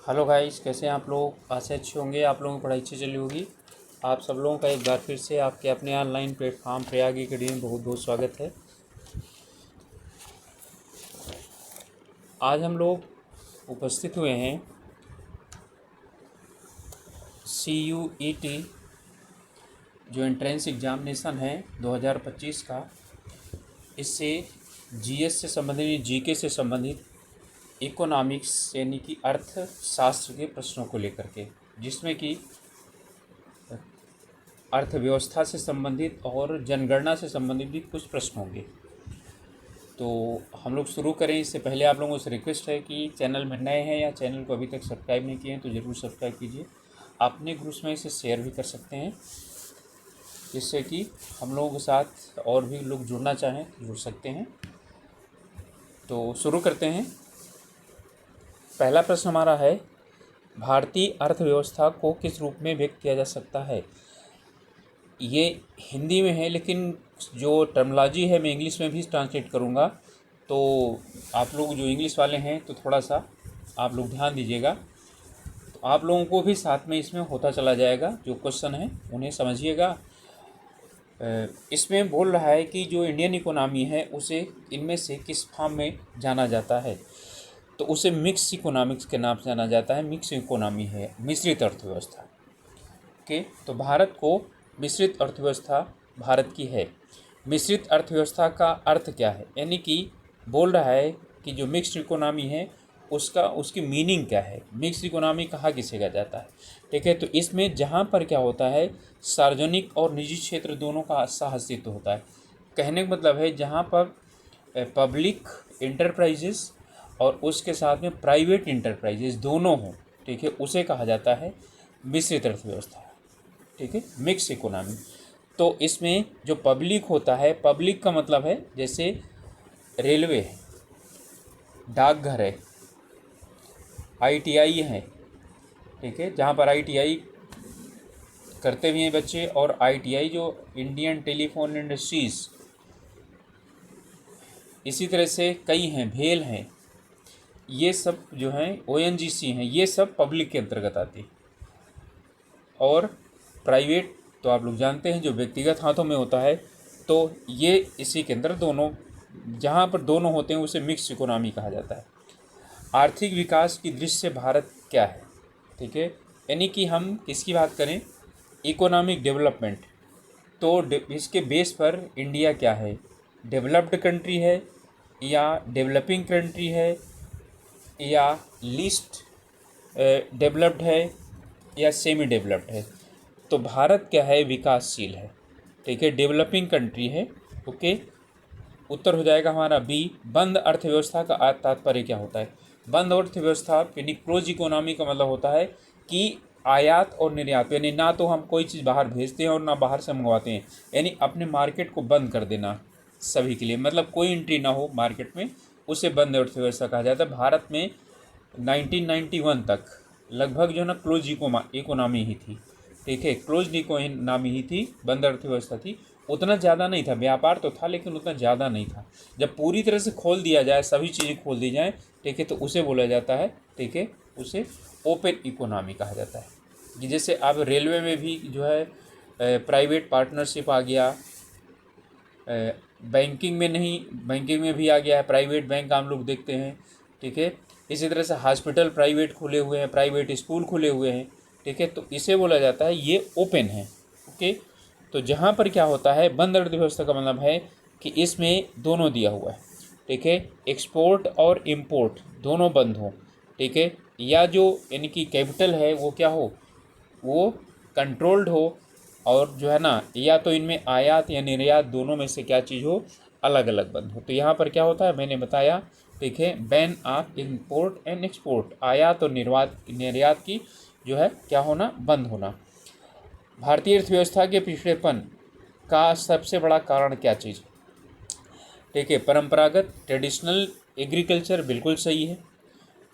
Hello guys, कैसे हैं आप लोग। आज से अच्छे होंगे, आप लोगों की पढ़ाई अच्छी चली होगी। आप सब लोगों का एक बार फिर से आपके अपने ऑनलाइन प्लेटफॉर्म प्रयाग एकेडमी में बहुत बहुत स्वागत है। आज हम लोग उपस्थित हुए हैं CUET जो एंट्रेंस एग्जामिनेशन है 2025 का, इससे GS से संबंधित, GK से संबंधित इकोनॉमिक्स यानी कि अर्थशास्त्र के प्रश्नों को लेकर के, जिसमें कि अर्थव्यवस्था से संबंधित और जनगणना से संबंधित भी कुछ प्रश्न होंगे। तो हम लोग शुरू करें इससे पहले आप लोगों से रिक्वेस्ट है कि चैनल में नए हैं या चैनल को अभी तक सब्सक्राइब नहीं किए हैं तो ज़रूर सब्सक्राइब कीजिए। अपने ग्रुप्स में इसे शेयर भी कर सकते हैं, जिससे कि हम लोगों के साथ और भी लोग जुड़ना चाहें तो जुड़ सकते हैं। तो शुरू करते हैं। पहला प्रश्न हमारा है, भारतीय अर्थव्यवस्था को किस रूप में व्यक्त किया जा सकता है। ये हिंदी में है, लेकिन जो टर्मिनोलॉजी है मैं इंग्लिश में भी ट्रांसलेट करूँगा। तो आप लोग जो इंग्लिश वाले हैं तो थोड़ा सा आप लोग ध्यान दीजिएगा, तो आप लोगों को भी साथ में इसमें होता चला जाएगा। जो क्वेश्चन है उन्हें समझिएगा। इसमें बोल रहा है कि जो इंडियन इकोनॉमी है उसे इनमें से किस फॉर्म में जाना जाता है, तो उसे मिक्स इकोनॉमिक्स के नाम से जाना जाता है। मिक्स इकोनॉमी है, मिश्रित अर्थव्यवस्था के। तो भारत को मिश्रित अर्थव्यवस्था भारत की है। मिश्रित अर्थव्यवस्था का अर्थ क्या है, यानी कि बोल रहा है कि जो मिक्स्ड इकोनॉमी है उसकी मीनिंग क्या है, मिक्स्ड इकोनॉमी कहाँ किसे कहा जाता है। ठीक है, तो इसमें जहाँ पर क्या होता है, सार्वजनिक और निजी क्षेत्र दोनों का सहअस्तित्व होता है। कहने का मतलब है जहाँ पर पब्लिक इंटरप्राइजेस और उसके साथ में प्राइवेट इंटरप्राइजेस दोनों हों, ठीक है, उसे कहा जाता है मिश्रित अर्थव्यवस्था। ठीक है, मिक्स इकोनॉमी। तो इसमें जो पब्लिक होता है, पब्लिक का मतलब है जैसे रेलवे है, डाकघर है, ITI है, ठीक है, जहाँ पर ITI करते भी हैं बच्चे, और ITI जो इंडियन टेलीफोन इंडस्ट्रीज़, इसी तरह से कई हैं, भेल हैं, ये सब जो हैं ONGC हैं, ये सब पब्लिक के अंतर्गत आती है। और प्राइवेट तो आप लोग जानते हैं जो व्यक्तिगत हाथों में होता है, तो ये इसी के अंदर दोनों, जहाँ पर दोनों होते हैं उसे मिक्स इकोनॉमी कहा जाता है। आर्थिक विकास की दृष्टि से भारत क्या है, ठीक है, यानी कि हम किसकी बात करें, इकोनॉमिक डेवलपमेंट, तो इसके बेस पर इंडिया क्या है, डेवलप्ड कंट्री है या डेवलपिंग कंट्री है या लीस्ट डेवलप्ड है या सेमी डेवलप्ड है। तो भारत क्या है, विकासशील है, ठीक है, डेवलपिंग कंट्री है। ओके, उत्तर हो जाएगा हमारा बी। बंद अर्थव्यवस्था का तात्पर्य क्या होता है। बंद अर्थव्यवस्था यानी क्लोज इकोनॉमी का मतलब होता है कि आयात और निर्यात, यानी ना तो हम कोई चीज़ बाहर भेजते हैं और ना बाहर से मंगवाते हैं, यानी अपने मार्केट को बंद कर देना सभी के लिए, मतलब कोई एंट्री ना हो मार्केट में, उसे बंद अर्थव्यवस्था कहा जाता है। भारत में 1991 तक लगभग जो है ना क्लोज इकोनॉमी ही थी, ठीक है, क्लोज इकोनॉमी ही थी, बंद अर्थव्यवस्था थी। उतना ज़्यादा नहीं था, व्यापार तो था लेकिन उतना ज़्यादा नहीं था। जब पूरी तरह से खोल दिया जाए, सभी चीज़ें खोल दी जाए, ठीक है, तो उसे बोला जाता है, ठीक है, उसे ओपन इकोनॉमी कहा जाता है। कि जैसे अब रेलवे में भी जो है प्राइवेट पार्टनरशिप आ गया, बैंकिंग में नहीं, बैंकिंग में भी आ गया है, प्राइवेट बैंक हम लोग देखते हैं, ठीक है। इसी तरह से हॉस्पिटल प्राइवेट खुले हुए हैं, प्राइवेट स्कूल खुले हुए हैं, ठीक है, तो इसे बोला जाता है ये ओपन है। ओके, तो जहाँ पर क्या होता है, बंद अर्थव्यवस्था का मतलब है कि इसमें दोनों दिया हुआ है, ठीक है, एक्सपोर्ट और इम्पोर्ट दोनों बंद हो, ठीक है, या जो यानी कि कैपिटल है वो क्या हो, वो कंट्रोल्ड हो, और जो है ना, या तो इनमें आयात या निर्यात दोनों में से क्या चीज़ हो, अलग अलग बंद हो। तो यहाँ पर क्या होता है, मैंने बताया, ठीक है, ban of import and export, आयात और निर्यात की जो है क्या होना, बंद होना। भारतीय अर्थव्यवस्था के पिछड़ेपन का सबसे बड़ा कारण क्या चीज़, ठीक है, परंपरागत ट्रेडिशनल एग्रीकल्चर, बिल्कुल सही है।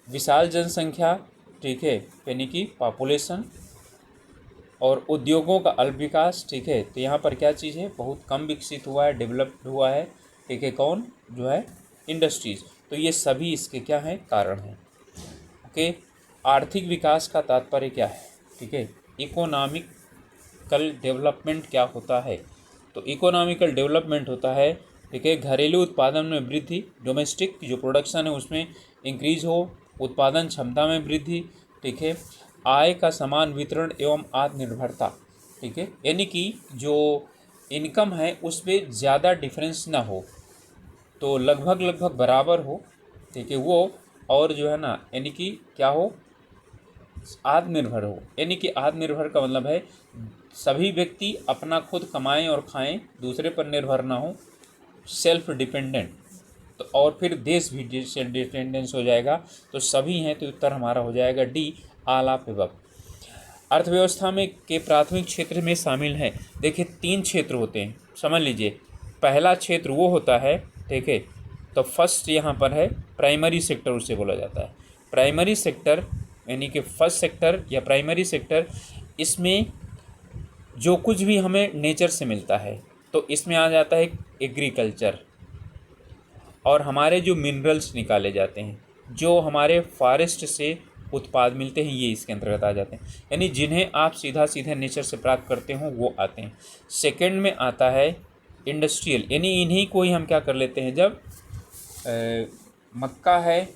विशाल जनसंख्या, ठीक है, यानी कि पॉपुलेशन, और उद्योगों का अल्प विकास, ठीक है, तो यहाँ पर क्या चीज़ है, बहुत कम विकसित हुआ है, डेवलप्ड हुआ है, ठीक है, कौन जो है, इंडस्ट्रीज़। तो ये सभी इसके क्या हैं, कारण हैं। ओके, आर्थिक विकास का तात्पर्य क्या है, ठीक है। इकोनॉमिकल डेवलपमेंट क्या होता है, तो इकोनॉमिकल डेवलपमेंट होता है, ठीक है, घरेलू उत्पादन में वृद्धि, डोमेस्टिक जो प्रोडक्शन है उसमें इंक्रीज हो, उत्पादन क्षमता में वृद्धि, ठीक है, आय का समान वितरण एवं आत्मनिर्भरता, ठीक है, यानी कि जो इनकम है उस पर ज़्यादा डिफरेंस ना हो, तो लगभग बराबर हो, ठीक है वो, और जो है ना यानी कि क्या हो, आत्मनिर्भर हो, यानी कि आत्मनिर्भर का मतलब है सभी व्यक्ति अपना खुद कमाएं और खाएं, दूसरे पर निर्भर ना हो, सेल्फ डिपेंडेंट। तो और फिर देश भी डिपेंडेंस हो जाएगा, तो सभी हैं, तो उत्तर हमारा हो जाएगा डी, ऑल ऑफ अबव। अर्थव्यवस्था में के प्राथमिक क्षेत्र में शामिल हैं, देखिए 3 क्षेत्र होते हैं, समझ लीजिए। पहला क्षेत्र वो होता है, ठीक है, तो फर्स्ट यहाँ पर है प्राइमरी सेक्टर, उसे बोला जाता है प्राइमरी सेक्टर, यानी कि फर्स्ट सेक्टर या प्राइमरी सेक्टर। इसमें जो कुछ भी हमें नेचर से मिलता है, तो इसमें आ जाता है एग्रीकल्चर, और हमारे जो मिनरल्स निकाले जाते हैं, जो हमारे फॉरेस्ट से उत्पाद मिलते हैं, ये इसके अंतर्गत आ जाते हैं, यानी जिन्हें आप सीधा नेचर से प्राप्त करते हो वो आते हैं। सेकंड में आता है इंडस्ट्रियल, यानी इन्हीं को ही हम क्या कर लेते हैं, जब मक्का है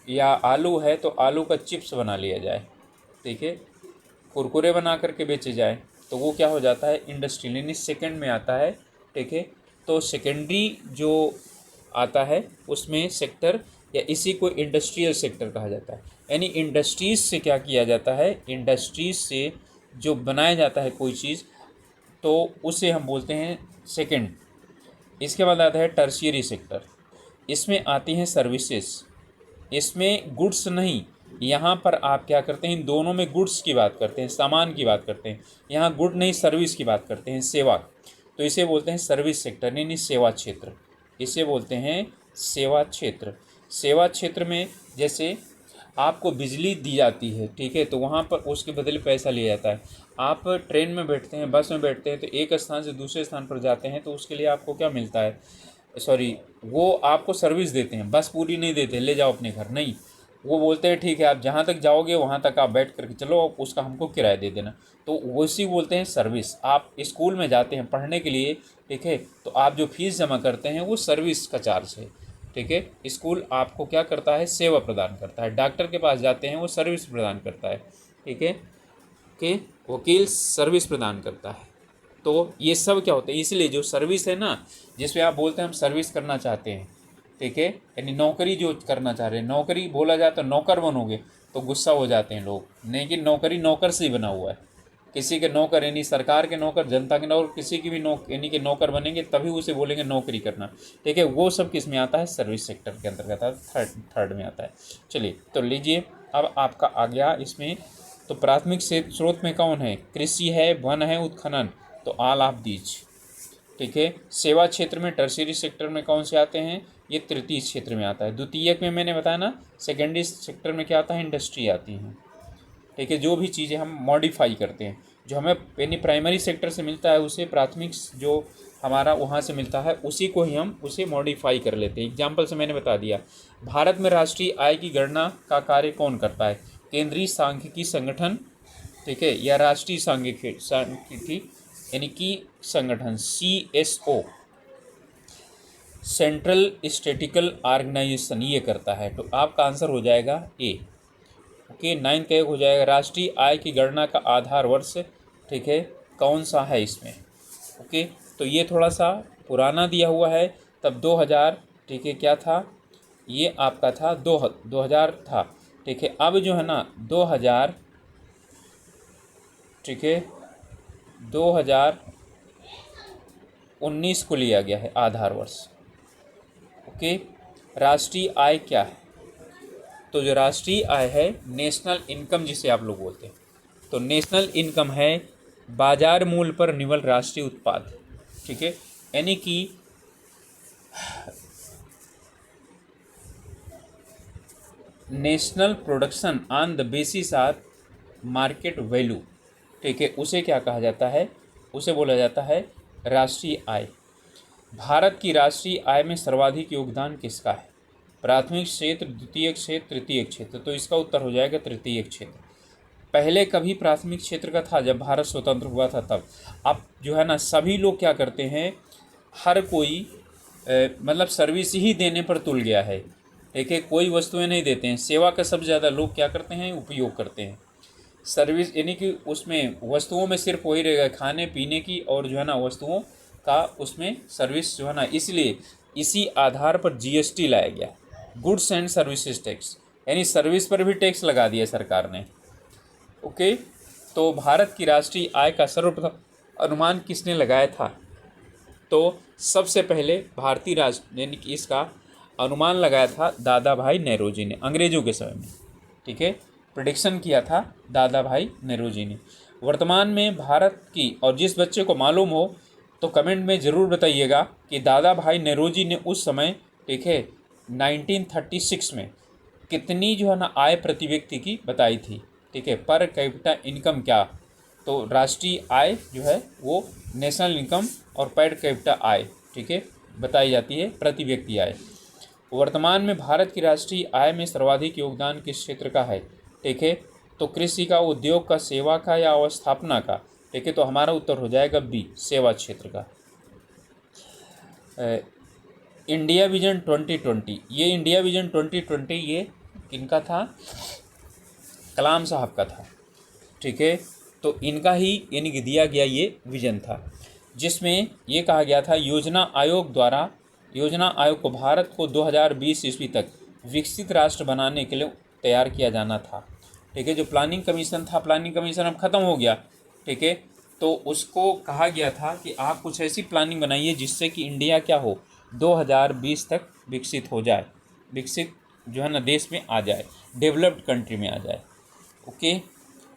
या आलू है तो आलू का चिप्स बना लिया जाए, ठीक है, कुरकुरे बना करके बेचे जाए, तो वो क्या हो जाता है, इंडस्ट्रियल, यानी सेकंड में आता है, ठीक है। तो सेकेंडरी जो आता है उसमें सेक्टर या इसी को इंडस्ट्रियल सेक्टर कहा जाता है, यानी इंडस्ट्रीज़ से क्या किया जाता है, इंडस्ट्रीज़ से जो बनाया जाता है कोई चीज़, तो उसे हम बोलते हैं सेकंड। इसके बाद आता है टर्शियरी सेक्टर, इसमें आती हैं सर्विसेज, इसमें गुड्स नहीं, यहाँ पर आप क्या करते हैं, इन दोनों में गुड्स की बात करते हैं, सामान की बात करते हैं, यहाँ गुड नहीं सर्विस की बात करते हैं, सेवा, तो इसे बोलते हैं सर्विस सेक्टर, यानी सेवा क्षेत्र, इसे बोलते हैं सेवा क्षेत्र। सेवा क्षेत्र में जैसे आपको बिजली दी जाती है, ठीक है, तो वहाँ पर उसके बदले पैसा लिया जाता है। आप ट्रेन में बैठते हैं, बस में बैठते हैं, तो एक स्थान से दूसरे स्थान पर जाते हैं, तो उसके लिए आपको क्या मिलता है, सॉरी, वो आपको सर्विस देते हैं, बस पूरी नहीं देते ले जाओ अपने घर, नहीं, वो बोलते हैं ठीक है आप जहाँ तक जाओगे वहाँ तक आप बैठ करके चलो, उसका हमको किराया दे देना, तो वैसी बोलते हैं सर्विस। आप स्कूल में जाते हैं पढ़ने के लिए, ठीक है, तो आप जो फीस जमा करते हैं वो सर्विस का चार्ज है, ठीक है। स्कूल आपको क्या करता है, सेवा प्रदान करता है। डॉक्टर के पास जाते हैं वो सर्विस प्रदान करता है, ठीक है, कि वकील सर्विस प्रदान करता है। तो ये सब क्या होता है, इसलिए जो सर्विस है ना, जिसमें आप बोलते हैं हम सर्विस करना चाहते हैं, ठीक है, यानी नौकरी जो करना चाह रहे हैं, नौकरी बोला जाए तो नौकर बनोगे तो गुस्सा हो जाते हैं लोग, नहीं कि नौकरी नौकर से ही बना हुआ है, किसी के नौकर यानी सरकार के नौकर, जनता के नौकर, किसी की भी यानी कि नौकर बनेंगे तभी उसे बोलेंगे नौकरी करना, ठीक है। वो सब किस में आता है, सर्विस सेक्टर के अंतर्गत आता है, थर्ड में आता है। चलिए तो लीजिए, अब आपका आ गया इसमें, तो प्राथमिक स्रोत में कौन है, कृषि है, वन है, उत्खनन, तो ऑल ऑफ दीज, ठीक है। सेवा क्षेत्र में टर्शियरी सेक्टर में कौन से आते हैं, ये तृतीय क्षेत्र में आता है। द्वितीयक में मैंने बताया ना, सेकेंडरी सेक्टर में क्या आता है, इंडस्ट्री आती है, ठीक है, जो भी चीज़ें हम मॉडिफाई करते हैं, जो हमें यानी प्राइमरी सेक्टर से मिलता है उसे प्राथमिक जो हमारा वहाँ से मिलता है उसी को ही हम उसे मॉडिफाई कर लेते हैं। एग्जाम्पल से मैंने बता दिया, भारत में राष्ट्रीय आय की गणना का कार्य कौन करता है, केंद्रीय सांख्यिकी संगठन, ठीक है, या राष्ट्रीय सांख्यिकी यानी कि संगठन, CSO, सेंट्रल स्टैटिस्टिकल ऑर्गेनाइजेशन, ये करता है। तो आपका आंसर हो जाएगा ए, ओके। 9 का एक हो जाएगा, राष्ट्रीय आय की गणना का आधार वर्ष, ठीक है, कौन सा है इसमें, ओके। तो ये थोड़ा सा पुराना दिया हुआ है, तब 2000, ठीक है, क्या था ये आपका था 2000 था, ठीक है। अब जो है ना 2000, ठीक है, 2019 को लिया गया है आधार वर्ष, ओके। राष्ट्रीय आय क्या है, तो जो राष्ट्रीय आय है, नेशनल इनकम जिसे आप लोग बोलते हैं, तो नेशनल इनकम है बाजार मूल्य पर निवल राष्ट्रीय उत्पाद, ठीक है, यानी कि national production on the basis of market value, ठीक है, उसे क्या कहा जाता है, उसे बोला जाता है राष्ट्रीय आय। भारत की राष्ट्रीय आय में सर्वाधिक योगदान किसका है, प्राथमिक क्षेत्र, द्वितीयक क्षेत्र, तृतीयक क्षेत्र। तो इसका उत्तर हो जाएगा तृतीयक क्षेत्र। पहले कभी प्राथमिक क्षेत्र का था जब भारत स्वतंत्र हुआ था तब। अब जो है ना सभी लोग क्या करते हैं, हर कोई मतलब सर्विस ही देने पर तुल गया है। ठीक है, कोई वस्तुएं नहीं देते हैं, सेवा का सबसे ज़्यादा लोग क्या करते हैं, उपयोग करते हैं। सर्विस यानी कि उसमें वस्तुओं में सिर्फ वही रहेगा, खाने पीने की और जो है ना वस्तुओं का उसमें सर्विस जो है ना, इसलिए इसी आधार पर जीएसटी लाया गया, गुड्स एंड सर्विसेज टैक्स, यानी सर्विस पर भी टैक्स लगा दिया सरकार ने। ओके, तो भारत की राष्ट्रीय आय का सर्वप्रथम अनुमान किसने लगाया था? तो सबसे पहले भारतीय राष्ट्र यानी कि इसका अनुमान लगाया था दादा भाई नेहरूजी ने अंग्रेजों के समय में। ठीक है, प्रेडिक्शन किया था दादा भाई नेहरूजी ने। वर्तमान में भारत की, और जिस बच्चे को मालूम हो तो कमेंट में ज़रूर बताइएगा कि दादा भाई नेहरूजी ने उस समय, ठीक है, 1936 में कितनी जो है ना आय प्रति व्यक्ति की बताई थी। ठीक है, पर कैपिटा इनकम क्या, तो राष्ट्रीय आय जो है वो नेशनल इनकम और पर कैपिटा आय, ठीक है, बताई जाती है, प्रति व्यक्ति आय। वर्तमान में भारत की राष्ट्रीय आय में सर्वाधिक योगदान किस क्षेत्र का है? ठीक है, तो कृषि का, उद्योग का, सेवा का या अवस्थापना का? ठीक है, तो हमारा उत्तर हो जाएगा बी, सेवा क्षेत्र का। इंडिया विजन 2020, ये इंडिया विजन 2020 ये किनका था? कलाम साहब का था। ठीक है, तो इनका ही यानी कि दिया गया ये विजन था, जिसमें ये कहा गया था योजना आयोग को भारत को 2020 ईस्वी तक विकसित राष्ट्र बनाने के लिए तैयार किया जाना था। ठीक है, जो प्लानिंग कमीशन था, प्लानिंग कमीशन अब ख़त्म हो गया। ठीक है, तो उसको कहा गया था कि आप कुछ ऐसी प्लानिंग बनाइए जिससे कि इंडिया क्या हो, 2020 तक विकसित हो जाए, विकसित जो है ना देश में आ जाए, डेवलप्ड कंट्री में आ जाए। ओके,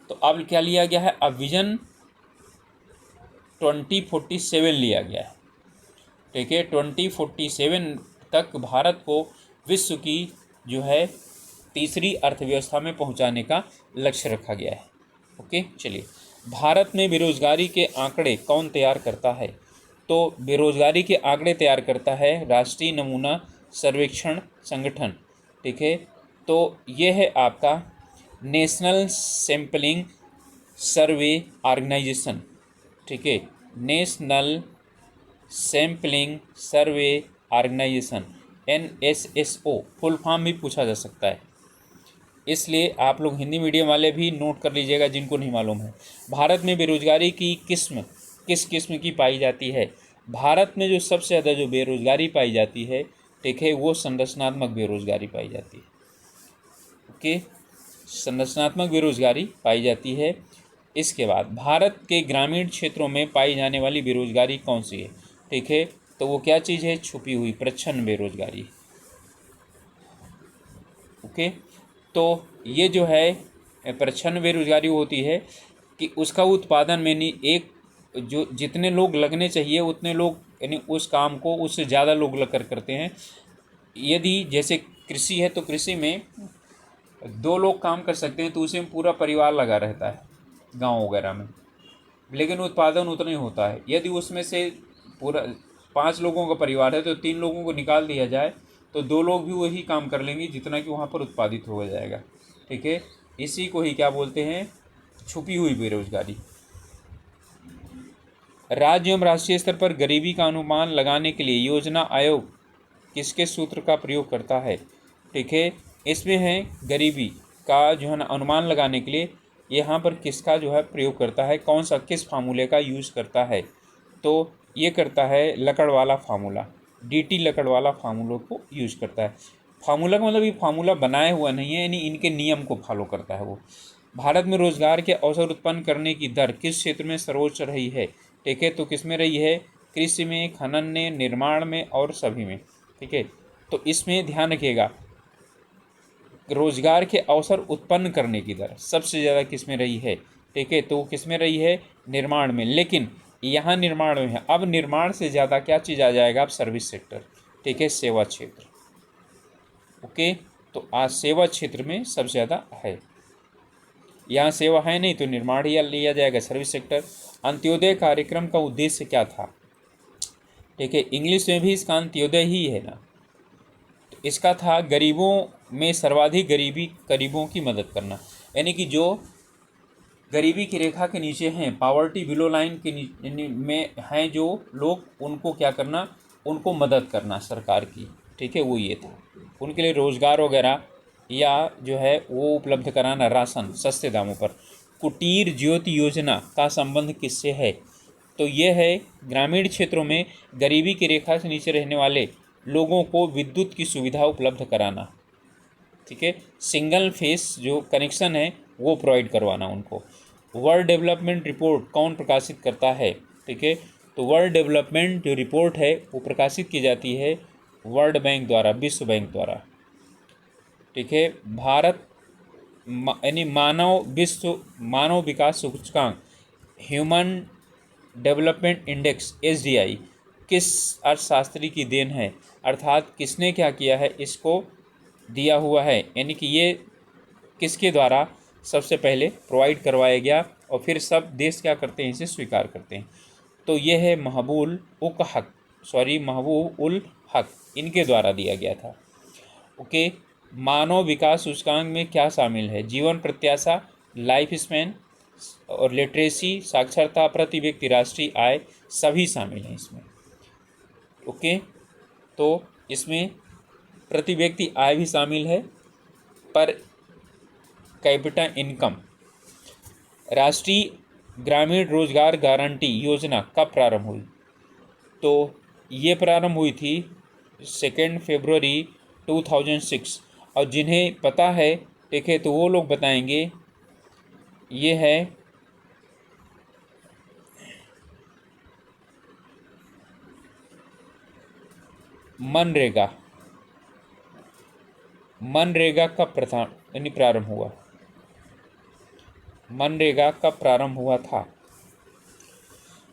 तो अब क्या लिया गया है? अब विजन 2047 लिया गया है। ठीक है, 2047 तक भारत को विश्व की जो है तीसरी अर्थव्यवस्था में पहुंचाने का लक्ष्य रखा गया है। ओके, चलिए, भारत में बेरोजगारी के आंकड़े कौन तैयार करता है? तो बेरोजगारी के आंकड़े तैयार करता है राष्ट्रीय नमूना सर्वेक्षण संगठन। ठीक है, तो ये है आपका नेशनल सैम्पलिंग सर्वे ऑर्गेनाइजेशन। ठीक है, नेशनल सैम्पलिंग सर्वे ऑर्गेनाइजेशन, NSSO फुल फॉर्म भी पूछा जा सकता है, इसलिए आप लोग हिंदी मीडियम वाले भी नोट कर लीजिएगा जिनको नहीं मालूम है। भारत में बेरोजगारी की किस्म किस किस्म की पाई जाती है? भारत में जो सबसे ज़्यादा जो बेरोजगारी पाई जाती है, ठीक है, वो संरचनात्मक बेरोजगारी पाई जाती है। ओके, संरचनात्मक बेरोजगारी पाई जाती है। इसके बाद भारत के ग्रामीण क्षेत्रों में पाई जाने वाली बेरोजगारी कौन सी है? ठीक है, तो वो क्या चीज़ है? छुपी हुई प्रच्छन्न बेरोजगारी। ओके, तो ये जो है प्रच्छन्न बेरोजगारी होती है कि उसका उत्पादन में नहीं, एक जो जितने लोग लगने चाहिए उतने लोग यानी उस काम को उससे ज़्यादा लोग लग कर करते हैं। यदि जैसे कृषि है तो कृषि में 2 लोग काम कर सकते हैं तो उसी में पूरा परिवार लगा रहता है गांव वगैरह में, लेकिन उत्पादन उतना ही होता है। यदि उसमें से पूरा 5 लोगों का परिवार है तो 3 लोगों को निकाल दिया जाए तो 2 लोग भी वही काम कर लेंगे जितना कि वहाँ पर उत्पादित हो जाएगा। ठीक है, इसी को ही क्या बोलते हैं? छुपी हुई बेरोजगारी। राज्य एवं राष्ट्रीय स्तर पर गरीबी का अनुमान लगाने के लिए योजना आयोग किसके सूत्र का प्रयोग करता है? ठीक है, इसमें है गरीबी का जो है ना अनुमान लगाने के लिए यहाँ पर किसका जो है प्रयोग करता है, कौन सा किस फार्मूले का यूज़ करता है? तो ये करता है लकड़ वाला फार्मूला, DT लकड़ वाला फार्मूलों को यूज़ करता है। फार्मूला का मतलब ये फार्मूला बनाया हुआ नहीं है, यानी इनके नियम को फॉलो करता है वो। भारत में रोजगार के अवसर उत्पन्न करने की दर किस क्षेत्र में सर्वोच्च रही है? ठीक है, तो किस में रही है? कृषि में, खनन में, निर्माण में और सभी में। ठीक है, तो इसमें ध्यान रखिएगा, रोजगार के अवसर उत्पन्न करने की दर सबसे ज़्यादा किस में रही है? ठीक है, तो किस में रही है? निर्माण में। लेकिन यहाँ निर्माण में है, अब निर्माण से ज़्यादा क्या चीज़ आ जाएगा? अब सर्विस सेक्टर। ठीक है, सेवा क्षेत्र। ओके, तो आज सेवा क्षेत्र में सबसे ज़्यादा है, यहाँ सेवा है नहीं तो निर्माण ही लिया जाएगा, सर्विस सेक्टर। अंत्योदय कार्यक्रम का उद्देश्य क्या था? ठीक है, इंग्लिश में भी इसका अंत्योदय ही है ना, इसका था गरीबों में सर्वाधिक गरीबों की मदद करना, यानी कि जो गरीबी की रेखा के नीचे हैं, पावर्टी बिलो लाइन के में हैं जो लोग, उनको क्या करना, उनको मदद करना सरकार की, ठीक है, वो ये था। उनके लिए रोज़गार वगैरह या जो है वो उपलब्ध कराना, राशन सस्ते दामों पर। कुटीर ज्योति योजना का संबंध किससे है? तो ये है ग्रामीण क्षेत्रों में गरीबी की रेखा से नीचे रहने वाले लोगों को विद्युत की सुविधा उपलब्ध कराना, ठीक है, सिंगल फेस जो कनेक्शन है वो प्रोवाइड करवाना उनको। वर्ल्ड डेवलपमेंट रिपोर्ट कौन प्रकाशित करता है? ठीक है, तो वर्ल्ड डेवलपमेंट जो रिपोर्ट है वो प्रकाशित की जाती है वर्ल्ड बैंक द्वारा, विश्व बैंक द्वारा, ठीक है। भारत यानी मानव विकास सूचकांक, ह्यूमन डेवलपमेंट इंडेक्स HDI किस अर्थशास्त्री की देन है? अर्थात किसने क्या किया है, इसको दिया हुआ है, यानी कि ये किसके द्वारा सबसे पहले प्रोवाइड करवाया गया और फिर सब देश क्या करते हैं, इसे स्वीकार करते हैं। तो ये है महबूब उल हक, इनके द्वारा दिया गया था। ओके, मानव विकास सूचकांक में क्या शामिल है? जीवन प्रत्याशा, लाइफ स्पैन और लिटरेसी, साक्षरता, प्रति व्यक्ति राष्ट्रीय आय, सभी शामिल हैं इसमें। ओके, तो इसमें प्रति व्यक्ति आय भी शामिल है, पर कैपिटा इनकम। राष्ट्रीय ग्रामीण रोजगार गारंटी योजना कब प्रारंभ हुई? तो ये प्रारंभ हुई थी 2 फरवरी 2006, और जिन्हें पता है, देखे तो वो लोग बताएंगे। ये है मनरेगा कब प्रारंभ हुआ? मनरेगा कब प्रारंभ हुआ था?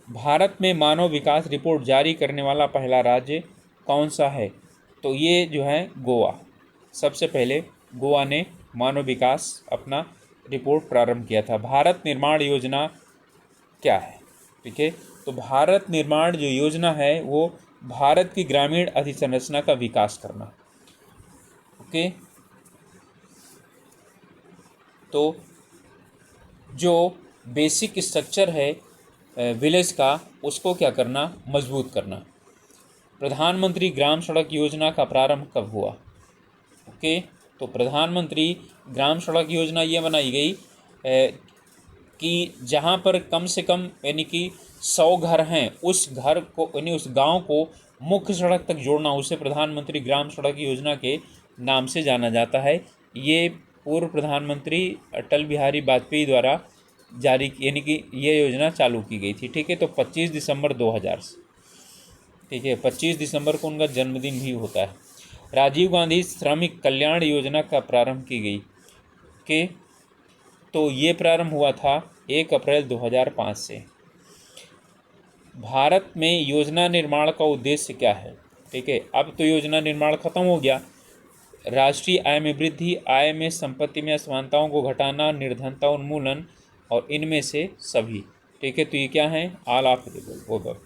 भारत में मानव विकास रिपोर्ट जारी करने वाला पहला राज्य कौन सा है? तो ये जो है गोवा, सबसे पहले गोवा ने मानव विकास अपना रिपोर्ट प्रारंभ किया था। भारत निर्माण योजना क्या है? ठीक है, तो भारत निर्माण जो योजना है वो भारत की ग्रामीण अधोसंरचना का विकास करना। ओके, तो जो बेसिक स्ट्रक्चर है विलेज का, उसको क्या करना, मजबूत करना। प्रधानमंत्री ग्राम सड़क योजना का प्रारंभ कब हुआ? ओके, तो प्रधानमंत्री ग्राम सड़क योजना ये बनाई गई कि जहाँ पर कम से कम यानी कि 100 घर हैं, उस घर को यानी उस गांव को मुख्य सड़क तक जोड़ना, उसे प्रधानमंत्री ग्राम सड़क योजना के नाम से जाना जाता है। ये पूर्व प्रधानमंत्री अटल बिहारी वाजपेयी द्वारा जारी, यानी कि ये योजना चालू की गई थी। ठीक है, तो 25 दिसंबर 2000 से, ठीक है, 25 दिसंबर को उनका जन्मदिन भी होता है। राजीव गांधी श्रमिक कल्याण योजना का प्रारंभ की गई कि, तो ये प्रारंभ हुआ था 1 अप्रैल 2005 से। भारत में योजना निर्माण का उद्देश्य क्या है? ठीक है, अब तो योजना निर्माण खत्म हो गया। राष्ट्रीय आय में वृद्धि, आय में संपत्ति में असमानताओं को घटाना, निर्धनता उन्मूलन और इनमें से सभी। ठीक है, तो ये क्या है, ऑल ऑफ द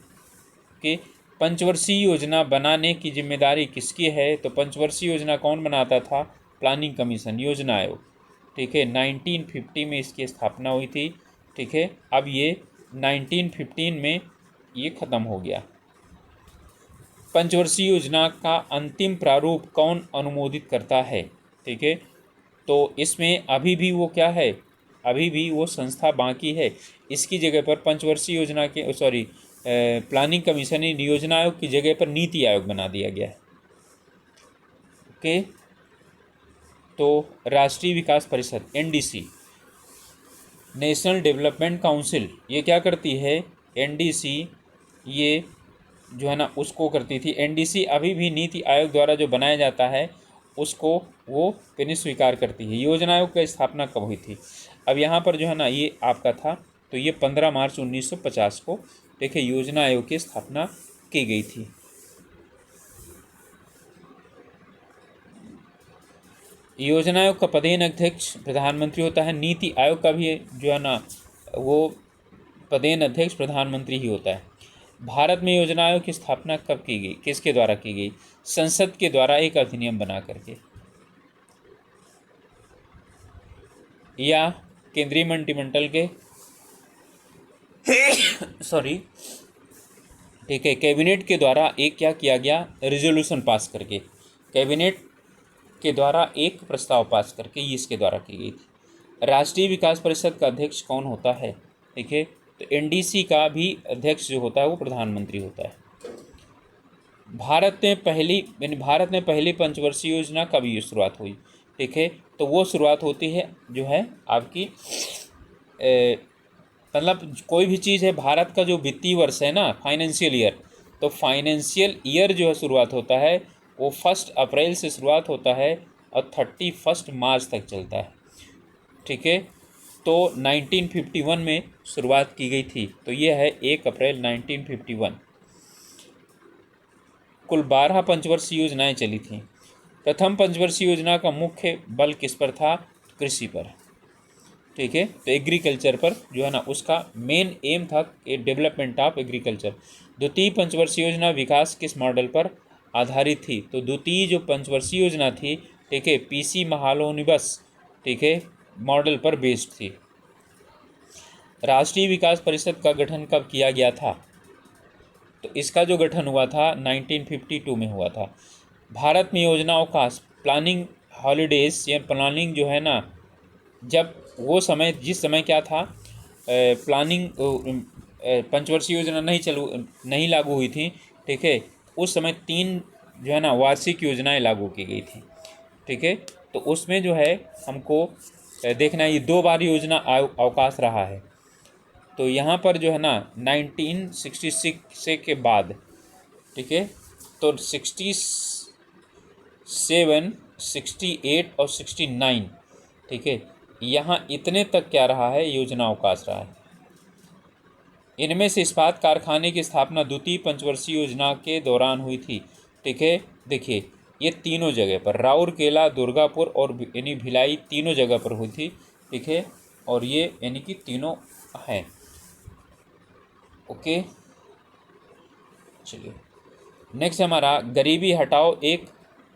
कि पंचवर्षीय योजना बनाने की जिम्मेदारी किसकी है? तो पंचवर्षीय योजना कौन बनाता था? प्लानिंग कमीशन, योजना आयोग। ठीक है, 1950 में इसकी स्थापना हुई थी। ठीक है, अब ये 1915 में ये ख़त्म हो गया। पंचवर्षीय योजना का अंतिम प्रारूप कौन अनुमोदित करता है? ठीक है, तो इसमें अभी भी वो क्या है, अभी भी वो संस्था बाकी है। इसकी जगह पर पंचवर्षीय योजना के प्लानिंग कमीशन, योजना आयोग की जगह पर नीति आयोग बना दिया गया है। ओके, तो राष्ट्रीय विकास परिषद NDC, नेशनल डेवलपमेंट काउंसिल, ये क्या करती है? NDC ये जो है ना उसको करती थी। NDC अभी भी नीति आयोग द्वारा जो बनाया जाता है उसको वो नहीं स्वीकार करती है। योजना आयोग की स्थापना कब हुई थी? अब यहाँ पर जो है ना ये आपका था, तो ये 15 मार्च 1950 को, देखिए, योजना आयोग की स्थापना की गई थी। योजना आयोग का पदेन अध्यक्ष प्रधानमंत्री होता है। नीति आयोग का भी जो है ना वो पदेन अध्यक्ष प्रधानमंत्री ही होता है। भारत में योजना आयोग की स्थापना कब की गई, किसके द्वारा की गई? संसद के द्वारा एक अधिनियम बना करके, या केंद्रीय मंत्रिमंडल के सॉरी, ठीक है, कैबिनेट के द्वारा एक क्या किया गया, रेजोल्यूशन पास करके, कैबिनेट के द्वारा एक प्रस्ताव पास करके ये इसके द्वारा की गई थी। राष्ट्रीय विकास परिषद का अध्यक्ष कौन होता है? ठीक है, तो एनडीसी का भी अध्यक्ष जो होता है वो प्रधानमंत्री होता है। भारत में पहली पंचवर्षीय योजना कब ये शुरुआत हुई? ठीक है, तो वो शुरुआत होती है जो है आपकी मतलब कोई भी चीज़ है, भारत का जो वित्तीय वर्ष है ना, फाइनेंशियल ईयर, तो फाइनेंशियल ईयर जो है शुरुआत होता है वो 1 अप्रैल से शुरुआत होता है और 31 मार्च तक चलता है। ठीक है, तो 1951 में शुरुआत की गई थी, तो ये है 1 अप्रैल 1951। कुल 12 पंचवर्षीय योजनाएं चली थीं। प्रथम पंचवर्षीय योजना का मुख्य बल किस पर था? कृषि पर। ठीक है, तो एग्रीकल्चर पर जो है ना, उसका मेन एम था डेवलपमेंट ऑफ एग्रीकल्चर। द्वितीय पंचवर्षीय योजना विकास किस मॉडल पर आधारित थी? तो द्वितीय जो पंचवर्षीय योजना थी, ठीक है, पीसी महालोनिबस, ठीक है, मॉडल पर बेस्ड थी। राष्ट्रीय विकास परिषद का गठन कब किया गया था? तो इसका जो गठन हुआ था 1952 में हुआ था। भारत में योजनाओं का प्लानिंग हॉलीडेज या प्लानिंग जो है ना, जब वो समय जिस समय क्या था, प्लानिंग पंचवर्षीय योजना नहीं लागू हुई थी, ठीक है, उस समय 3 जो है ना वार्षिक योजनाएं लागू की गई थी। ठीक है, तो उसमें जो है हमको देखना है, ये 2 बार योजना अवकाश रहा है। तो यहाँ पर जो है ना 1966 से के बाद, ठीक है, तो 67, 68 और 69, ठीक है, यहाँ इतने तक क्या रहा है, योजना अवकाश रहा है। इनमें से इस्पात कारखाने की स्थापना द्वितीय पंचवर्षीय योजना के दौरान हुई थी। ठीक है, देखिए ये तीनों जगह पर, राउरकेला, दुर्गापुर और यानी भिलाई, तीनों जगह पर हुई थी। ठीक है, और ये यानी कि तीनों हैं। ओके, चलिए नेक्स्ट हमारा गरीबी हटाओ एक